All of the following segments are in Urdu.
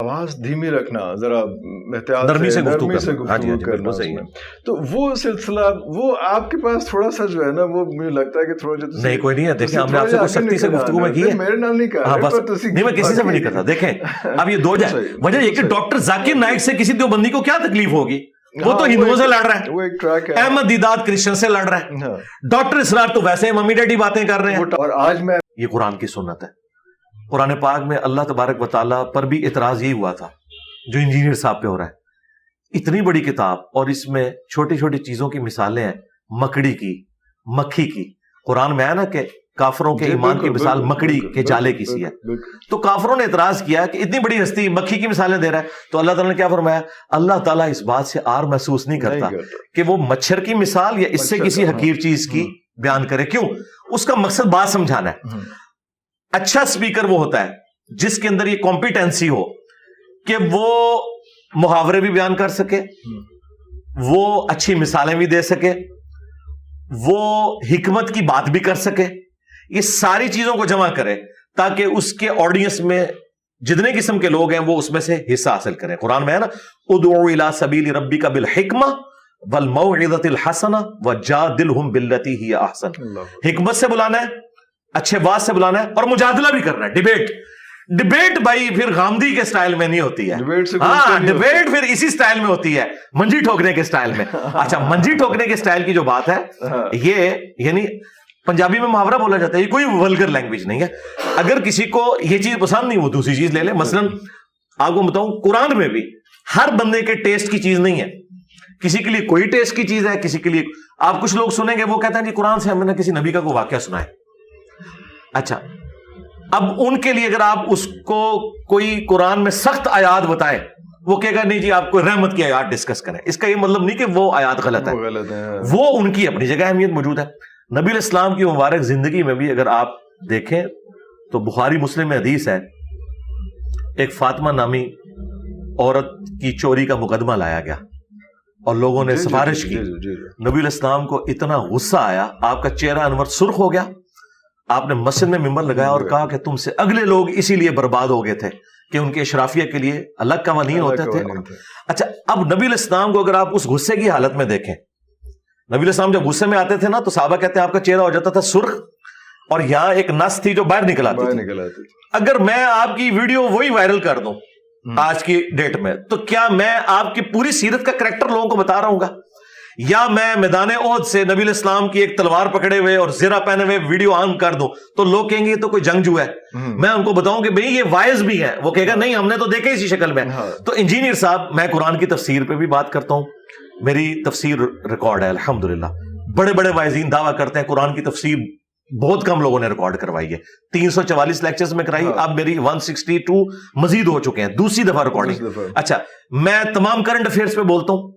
آواز دھیمی رکھنا، ذرا احتیاط نرمی سے گفتگو کرنا اس میں، تو وہ سلسلہ وہ آپ کے پاس تھوڑا سا جو ہے نا، وہ مجھے لگتا ہے کہ تھوڑا نہیں کوئی نہیں ہے. دیکھیں ہم نے آپ سے کوئی سختی سے گفتگو میں کی ہے، میرے نام نہیں کہا نہیں میں کسی سے بھی نہیں کرتا. دیکھیں اب یہ دو وجہ یہ کہ ڈاکٹر ذاکر نائک سے کسی دیوبندی کو کیا تکلیف ہوگی؟ وہ تو ہندوؤں سے لڑ رہا ہے، وہ ایک ٹریک ہے. احمد دیدات کرسچن سے لڑ رہا ہے. ڈاکٹر اسرار تو ویسے ممی ڈیڈی باتیں کر رہے ہیں. اور آج میں یہ قرآن کی سنت ہے. قرآن پاک میں اللہ تبارک و تعالیٰ پر بھی اعتراض یہی ہوا تھا جو انجینئر صاحب پہ ہو رہا ہے. اتنی بڑی کتاب اور اس میں چھوٹی چھوٹی چیزوں کی مثالیں ہیں، مکڑی کی، مکھی کی. قرآن میں ہے نا کہ کافروں کے ایمان کی مثال مکڑی کے جالے کی سی ہے. تو کافروں نے اعتراض کیا کہ اتنی بڑی ہستی مکھی کی مثالیں دے رہا ہے. تو اللہ تعالیٰ نے کیا فرمایا؟ اللہ تعالیٰ اس بات سے آر محسوس نہیں کرتا کہ وہ مچھر کی مثال یا اس سے کسی حقیر چیز کی بیان کرے. کیوں؟ اس کا مقصد بات سمجھانا ہے. اچھا سپیکر وہ ہوتا ہے جس کے اندر یہ کمپیٹنسی ہو کہ وہ محاورے بھی بیان کر سکے، وہ اچھی مثالیں بھی دے سکے، وہ حکمت کی بات بھی کر سکے. یہ ساری چیزوں کو جمع کرے تاکہ اس کے آڈینس میں جتنے قسم کے لوگ ہیں وہ اس میں سے حصہ حاصل کریں. قرآن میں ہے نا ادعو الی سبیل ربک بالحکمہ والموعظۃ الحسنہ وجادلہم باللتی ہی احسن. حکمت سے بلانا ہے، اچھے بات سے بلانا ہے، اور مجادلہ بھی کرنا ہے. ڈبیٹ بھائی پھر غامدی کے سٹائل میں نہیں ہوتی ہے. ہاں ڈبیٹ پھر اسی سٹائل میں ہوتی ہے، منجی ٹھوکنے کے سٹائل میں. اچھا منجی ٹھوکنے کے سٹائل کی جو بات ہے یہ یعنی پنجابی میں محاورہ بولا جاتا ہے، یہ کوئی ولگر لینگویج نہیں ہے. اگر کسی کو یہ چیز پسند نہیں وہ دوسری چیز لے لے. مثلا آپ کو بتاؤں قرآن میں بھی ہر بندے کے ٹیسٹ کی چیز نہیں ہے. کسی کے لیے کوئی ٹیسٹ کی چیز ہے، کسی کے لیے آپ کچھ لوگ سنیں گے وہ کہتے ہیں جی قرآن سے ہم نے کسی نبی کا کوئی واقعہ سنا ہے. اچھا اب ان کے لیے اگر آپ اس کو کوئی قرآن میں سخت آیات بتائیں وہ کہے گا نہیں جی آپ کو رحمت کی آیات ڈسکس کریں. اس کا یہ مطلب نہیں کہ وہ آیات غلط ہے، وہ ان کی اپنی جگہ اہمیت موجود ہے. نبی علیہ السلام کی مبارک زندگی میں بھی اگر آپ دیکھیں تو بخاری مسلم میں حدیث ہے، ایک فاطمہ نامی عورت کی چوری کا مقدمہ لایا گیا اور لوگوں نے سفارش کی. نبی علیہ السلام کو اتنا غصہ آیا، آپ کا چہرہ انور سرخ ہو گیا. آپ نے مسجد میں ممبر لگایا اور کہا کہ تم سے اگلے لوگ اسی لیے برباد ہو گئے تھے کہ ان کے اشرافیہ کے لیے الگ قوانین ہوتے تھے. اچھا اب نبی علیہ السلام کو اگر آپ اس غصے کی حالت میں دیکھیں، نبی علیہ السلام جب غصے میں آتے تھے نا تو صحابہ کہتے ہیں آپ کا چہرہ ہو جاتا تھا سرخ اور یہاں ایک نس تھی جو باہر نکل آتی تھی. اگر میں آپ کی ویڈیو وہی وائرل کر دوں آج کی ڈیٹ میں تو کیا میں آپ کی پوری سیرت کا کریکٹر لوگوں کو بتا رہا ہوں گا؟ یا میں میدان احد سے نبی علیہ السلام کی ایک تلوار پکڑے ہوئے اور زرہ پہنے ہوئے ویڈیو آن کر دوں تو لوگ کہیں گے یہ تو کوئی جنگجو ہے. میں ان کو بتاؤں کہ بھئی یہ وائز بھی ہے، وہ کہے گا نہیں ہم نے تو دیکھے اسی شکل میں. تو انجینئر صاحب میں قرآن کی تفسیر پہ بھی بات کرتا ہوں، میری تفسیر ریکارڈ ہے الحمدللہ. بڑے بڑے وائزین دعویٰ کرتے ہیں قرآن کی تفسیر بہت کم لوگوں نے ریکارڈ کروائی ہے. 344 لیکچرز میں کرائی، اب میری 162 مزید ہو چکے ہیں، دوسری دفعہ ریکارڈنگ. اچھا میں تمام کرنٹ افیئرز پہ بولتا ہوں،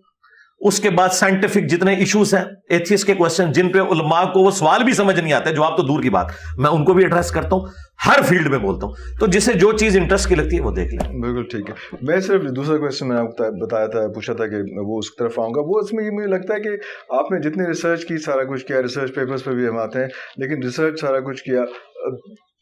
اس کے بعد سائنٹیفک جتنے ایشوز ہیں، ایتھیسٹ کے کوسچن جن پہ علماء کو وہ سوال بھی سمجھ نہیں آتے، جواب تو دور کی بات، میں ان کو بھی ایڈریس کرتا ہوں، ہر فیلڈ میں بولتا ہوں. تو جسے جو چیز انٹرسٹ کی لگتی ہے وہ دیکھ لیں. بالکل ٹھیک ہے. میں صرف دوسرا کویسچن میں نے آپ کو بتایا تھا، پوچھا تھا کہ وہ اس طرف آؤں گا. وہ اس میں یہ مجھے لگتا ہے کہ آپ نے جتنی ریسرچ کی سارا کچھ کیا، ریسرچ پیپرز پہ بھی ہم آتے ہیں، لیکن ریسرچ سارا کچھ کیا،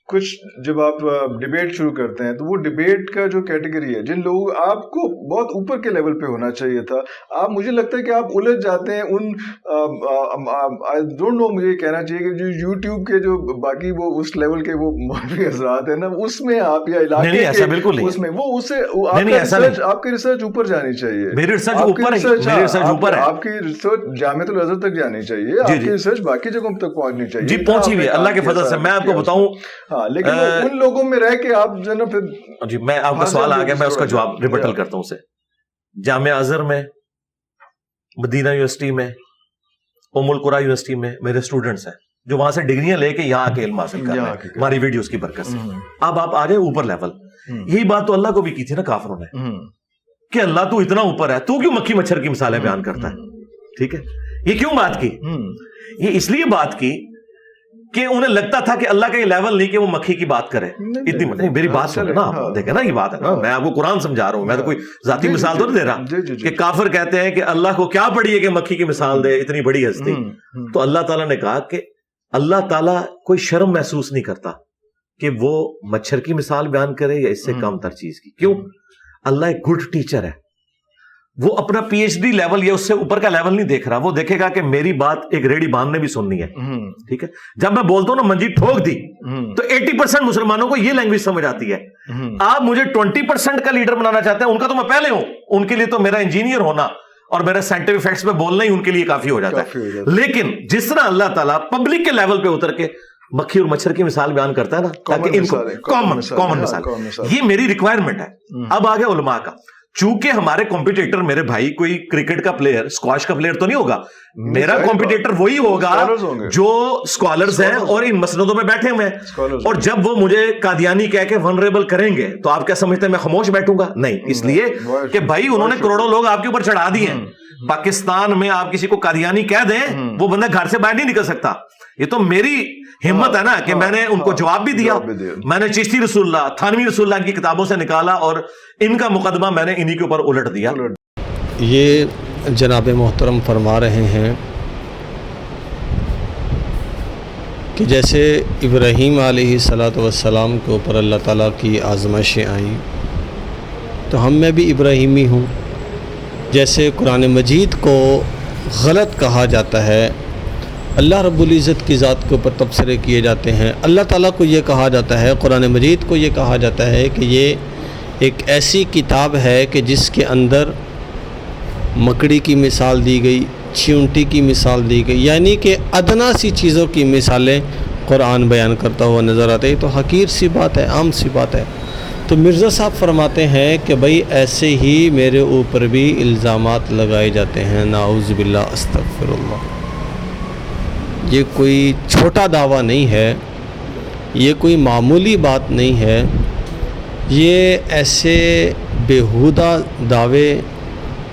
کچھ جب آپ ڈبیٹ شروع کرتے ہیں تو وہ ڈبیٹ کا جو کیٹیگری ہے، جن لوگ آپ کو بہت اوپر کے لیول پہ ہونا چاہیے تھا، آپ مجھے لگتا ہے کہ آپ الجھ جاتے ہیں ان آئی ڈونٹ نو، مجھے کہنا چاہیے کہ جو یوٹیوب کے جو باقی وہ اس لیول کے وہ مولوی حضرات ہیں نا، اس میں آپ یا علاقے اس میں وہ اس سے آپ کی ریسرچ اوپر جانی چاہیے. میری ریسرچ اوپر ہے، آپ کی ریسرچ جامعۃ الازہر تک جانی چاہیے، آپ کی ریسرچ باقی جگہوں تک پہنچنی چاہیے. جی پہنچی ہوئی ہے اللہ کے فضل سے. میں آپ کو بتاؤں لیکن ان لوگوں میں رہ کے آپ جو نا پھر جی میں آپ کا سوال آ گیا، میں اس کا جواب ریبٹل کرتا ہوں. اسے جامعہ ازہر میں، مدینہ یونیورسٹی میں، ام القریٰ یونیورسٹی میں میرے اسٹوڈنٹس ہیں جو وہاں سے ڈگریاں لے کے یہاں کے علم حاصل کر رہے ہیں ہماری ویڈیوز کی برکت سے. اب آپ آ گئے اوپر لیول. یہی بات تو اللہ کو بھی کی تھی نا کافروں نے کہ اللہ تو اتنا اوپر ہے، تو کیوں مکھی مچھر کی مثالیں بیان کرتا ہے؟ ٹھیک ہے، یہ کیوں بات کی؟ یہ اس لیے بات کی کہ انہیں لگتا تھا کہ اللہ کا یہ لیول نہیں کہ وہ مکھی کی بات کرے. اتنی میری بات سنیں نا آپ، دیکھیں نا یہ بات ہے نا، میں آپ کو قرآن سمجھا رہا ہوں، میں تو کوئی ذاتی مثال تو نہیں دے رہا کہ کافر کہتے ہیں کہ اللہ کو کیا پڑی ہے کہ مکھی کی مثال دے، اتنی بڑی ہستی. تو اللہ تعالیٰ نے کہا کہ اللہ تعالیٰ کوئی شرم محسوس نہیں کرتا کہ وہ مچھر کی مثال بیان کرے یا اس سے کم تر چیز کی. کیوں؟ اللہ ایک گڈ ٹیچر ہے. وہ اپنا پی ایچ ڈی لیول یا اس سے اوپر کا لیول نہیں دیکھ رہا, وہ دیکھے گا کہ میری بات ایک ریڑی باندھ نے بھی سننی ہے. ٹھیک ہے, جب میں بولتا ہوں نا منجی ٹھوک دی, تو 80% مسلمانوں کو یہ لینگویج سمجھ آتی ہے. آپ مجھے 20% کا لیڈر بنانا چاہتے ہیں, ان کا تو میں پہلے ہوں, ان کے لیے تو میرا انجینئر ہونا اور میرا سائنٹیفک فیکٹس پہ بولنا ہی ان کے لیے کافی ہو جاتا ہے. لیکن جس طرح اللہ تعالیٰ پبلک کے لیول پہ اتر کے مکھی اور مچھر کی مثال بیان کرتا ہے نا, تاکہ ان کو کامن مثال, یہ میری ریکوائرمنٹ ہے. اب آگے علماء کا, چونکہ ہمارے کمپیٹیٹر میرے بھائی کوئی کرکٹ کا پلیئر, اسکواش کا پلیئر تو نہیں ہوگا, میرا کمپیٹیٹر وہی ہوگا جو اسکالرز ہیں اور ان مسندوں میں بیٹھے ہوئے ہیں. اور جب وہ مجھے قادیانی کہہ کے ونریبل کریں گے تو آپ کیا سمجھتے ہیں میں خاموش بیٹھوں گا؟ نہیں, اس لیے کہ بھائی انہوں نے کروڑوں لوگ آپ کے اوپر چڑھا دیے ہیں. پاکستان میں آپ کسی کو قادیانی کہہ دیں, وہ بندہ گھر سے باہر نہیں نکل سکتا. یہ تو میری ہمت ہے نا کہ میں نے ان کو جواب بھی دیا. میں نے چشتی رسول اللہ, تھانوی رسول اللہ کی کتابوں سے نکالا اور ان کا مقدمہ میں نے انہی کے اوپر الٹ دیا. یہ جناب محترم فرما رہے ہیں کہ جیسے ابراہیم علیہ السلام کے اوپر اللہ تعالیٰ کی آزمائشیں آئیں, تو ہم میں بھی ابراہیمی ہوں. جیسے قرآن مجید کو غلط کہا جاتا ہے, اللہ رب العزت کی ذات کے اوپر تبصرے کیے جاتے ہیں, اللہ تعالیٰ کو یہ کہا جاتا ہے, قرآن مجید کو یہ کہا جاتا ہے کہ یہ ایک ایسی کتاب ہے کہ جس کے اندر مکڑی کی مثال دی گئی, چیونٹی کی مثال دی گئی, یعنی کہ ادنا سی چیزوں کی مثالیں قرآن بیان کرتا ہوا نظر آتے ہیں. تو حقیر سی بات ہے, عام سی بات ہے. تو مرزا صاحب فرماتے ہیں کہ بھئی ایسے ہی میرے اوپر بھی الزامات لگائے جاتے ہیں, نعوذ باللہ, استغفر اللہ. یہ کوئی چھوٹا دعویٰ نہیں ہے, یہ کوئی معمولی بات نہیں ہے. یہ ایسے بیہودہ دعوے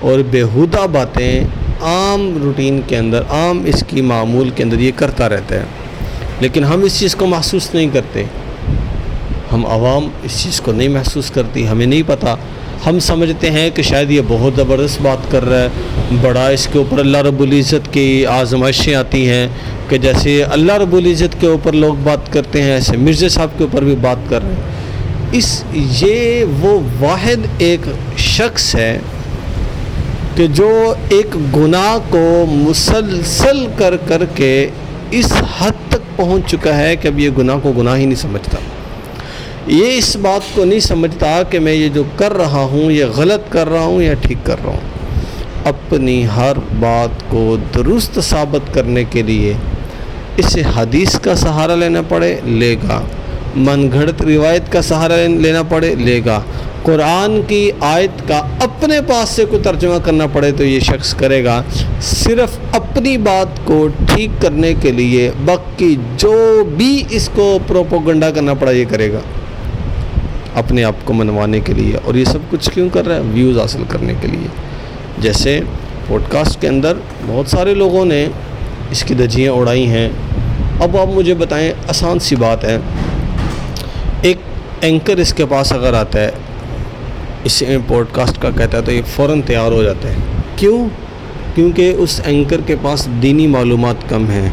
اور بیہودہ باتیں عام روٹین کے اندر, عام اس کی معمول کے اندر یہ کرتا رہتا ہے, لیکن ہم اس چیز کو محسوس نہیں کرتے. ہم عوام اس چیز کو نہیں محسوس کرتی, ہمیں نہیں پتہ. ہم سمجھتے ہیں کہ شاید یہ بہت زبردست بات کر رہا ہے, بڑا اس کے اوپر اللہ رب العزت کی آزمائشیں آتی ہیں, کہ جیسے اللہ رب العزت کے اوپر لوگ بات کرتے ہیں ایسے مرزا صاحب کے اوپر بھی بات کر رہے ہیں. یہ وہ واحد ایک شخص ہے کہ جو ایک گناہ کو مسلسل کر کے اس حد تک پہنچ چکا ہے کہ اب یہ گناہ کو گناہ ہی نہیں سمجھتا. یہ اس بات کو نہیں سمجھتا کہ میں یہ جو کر رہا ہوں یہ غلط کر رہا ہوں یا ٹھیک کر رہا ہوں. اپنی ہر بات کو درست ثابت کرنے کے لیے اسے حدیث کا سہارا لینا پڑے لے گا, من گھڑت روایت کا سہارا لینا پڑے لے گا, قرآن کی آیت کا اپنے پاس سے کوئی ترجمہ کرنا پڑے تو یہ شخص کرے گا, صرف اپنی بات کو ٹھیک کرنے کے لیے. باقی جو بھی اس کو پروپوگنڈا کرنا پڑا یہ کرے گا اپنے آپ کو منوانے کے لیے. اور یہ سب کچھ کیوں کر رہا ہے؟ ویوز حاصل کرنے کے لیے. جیسے پوڈ کاسٹ کے اندر بہت سارے لوگوں نے اس کی دھجیاں اڑائی ہیں. اب آپ مجھے بتائیں, آسان سی بات ہے, ایک اینکر اس کے پاس اگر آتا ہے, اسے پوڈ کاسٹ کا کہتا ہے, تو یہ فوراً تیار ہو جاتا ہے. کیوں؟ کیونکہ اس اینکر کے پاس دینی معلومات کم ہیں,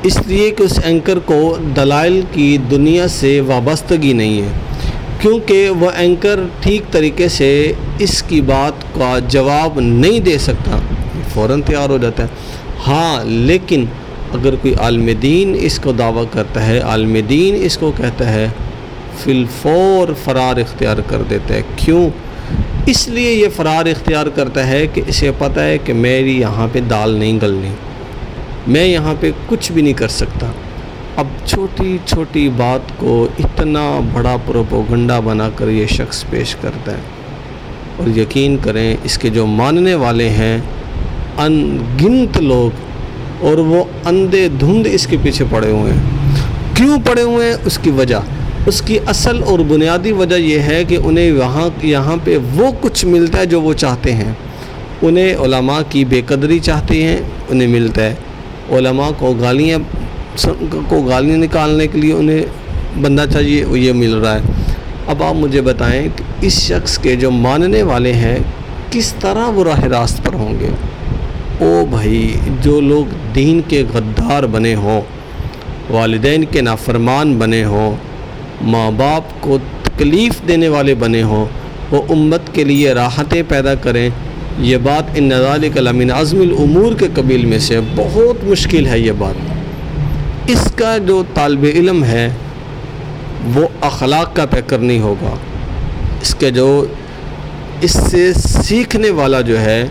اس لیے کہ اس اینکر کو دلائل کی دنیا سے وابستگی نہیں ہے, کیونکہ وہ اینکر ٹھیک طریقے سے اس کی بات کا جواب نہیں دے سکتا, فوراً تیار ہو جاتا ہے. ہاں, لیکن اگر کوئی عالم دین اس کو دعویٰ کرتا ہے, عالم دین اس کو کہتا ہے, فی الفور فرار اختیار کر دیتا ہے. کیوں؟ اس لیے یہ فرار اختیار کرتا ہے کہ اسے پتہ ہے کہ میری یہاں پہ دال نہیں گلنی, میں یہاں پہ کچھ بھی نہیں کر سکتا. اب چھوٹی چھوٹی بات کو اتنا بڑا پروپوگنڈا بنا کر یہ شخص پیش کرتا ہے, اور یقین کریں اس کے جو ماننے والے ہیں ان گنت لوگ, اور وہ اندھے دھند اس کے پیچھے پڑے ہوئے ہیں. کیوں پڑے ہوئے ہیں؟ اس کی وجہ, اس کی اصل اور بنیادی وجہ یہ ہے کہ انہیں یہاں پہ وہ کچھ ملتا ہے جو وہ چاہتے ہیں. انہیں علماء کی بے قدری چاہتے ہیں, انہیں ملتا ہے. علماء کو گالیاں نکالنے کے لیے انہیں بندہ چاہیے, وہ یہ مل رہا ہے. اب آپ مجھے بتائیں کہ اس شخص کے جو ماننے والے ہیں کس طرح وہ راہ راست پر ہوں گے. او بھائی, جو لوگ دین کے غدار بنے ہوں, والدین کے نافرمان بنے ہوں, ماں باپ کو تکلیف دینے والے بنے ہوں, وہ امت کے لیے راحتیں پیدا کریں، یہ بات ان ذالک لمن عزم الامور کے قبیل میں سے بہت مشکل ہے یہ بات۔ اس کا جو طالب علم ہے وہ اخلاق کا پیکر نہیں ہوگا، اس سے سیکھنے والا جو ہے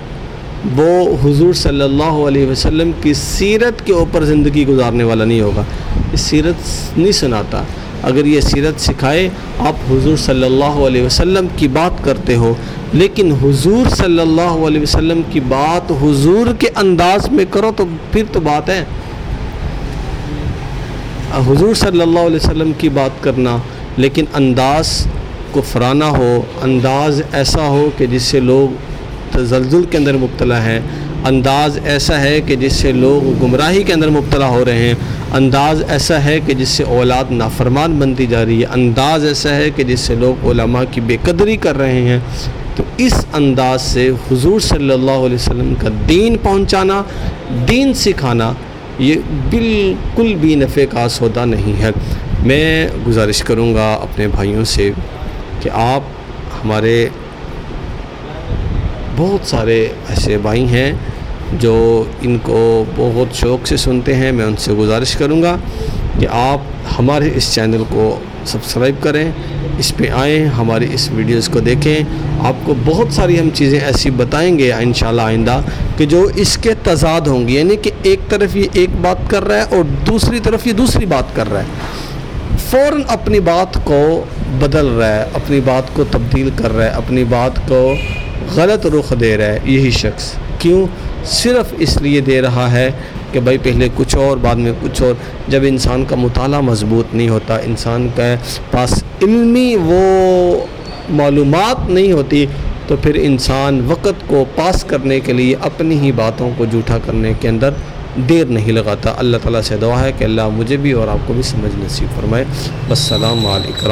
وہ حضور صلی اللہ علیہ وسلم کی سیرت کے اوپر زندگی گزارنے والا نہیں ہوگا۔ یہ سیرت نہیں سناتا، اگر یہ سیرت سکھائے، آپ حضور صلی اللہ علیہ وسلم کی بات کرتے ہو، لیکن حضور صلی اللہ علیہ وسلم کی بات حضور کے انداز میں کرو تو پھر تو بات ہے۔ حضور صلی اللہ علیہ وسلم کی بات کرنا لیکن انداز کفرانہ ہو، انداز ایسا ہو کہ جس سے لوگ تزلزل کے اندر مبتلا ہیں، انداز ایسا ہے کہ جس سے لوگ گمراہی کے اندر مبتلا ہو رہے ہیں، انداز ایسا ہے کہ جس سے اولاد نافرمان بنتی جا رہی ہے، انداز ایسا ہے کہ جس سے لوگ علماء کی بے قدری کر رہے ہیں، تو اس انداز سے حضور صلی اللہ علیہ وسلم کا دین پہنچانا، دین سکھانا، یہ بالکل بھی نفع کا سودا نہیں ہے۔ میں گزارش کروں گا اپنے بھائیوں سے کہ آپ ہمارے بہت سارے ایسے بھائی ہیں جو ان کو بہت شوق سے سنتے ہیں، میں ان سے گزارش کروں گا کہ آپ ہمارے اس چینل کو سبسکرائب کریں، اس پہ آئیں، ہماری اس ویڈیوز کو دیکھیں۔ آپ کو بہت ساری ہم چیزیں ایسی بتائیں گے انشاءاللہ آئندہ کہ جو اس کے تضاد ہوں گی، یعنی کہ ایک طرف یہ ایک بات کر رہا ہے اور دوسری طرف یہ دوسری بات کر رہا ہے، فوراً اپنی بات کو بدل رہا ہے، اپنی بات کو تبدیل کر رہا ہے، اپنی بات کو غلط رخ دے رہا ہے یہی شخص۔ کیوں؟ صرف اس لیے دے رہا ہے کہ بھائی پہلے کچھ اور بعد میں کچھ اور۔ جب انسان کا مطالعہ مضبوط نہیں ہوتا، انسان کے پاس علمی وہ معلومات نہیں ہوتی، تو پھر انسان وقت کو پاس کرنے کے لیے اپنی ہی باتوں کو جھوٹا کرنے کے اندر دیر نہیں لگاتا۔ اللہ تعالیٰ سے دعا ہے کہ اللہ مجھے بھی اور آپ کو بھی سمجھ نصیب فرمائے۔ السلام علیکم۔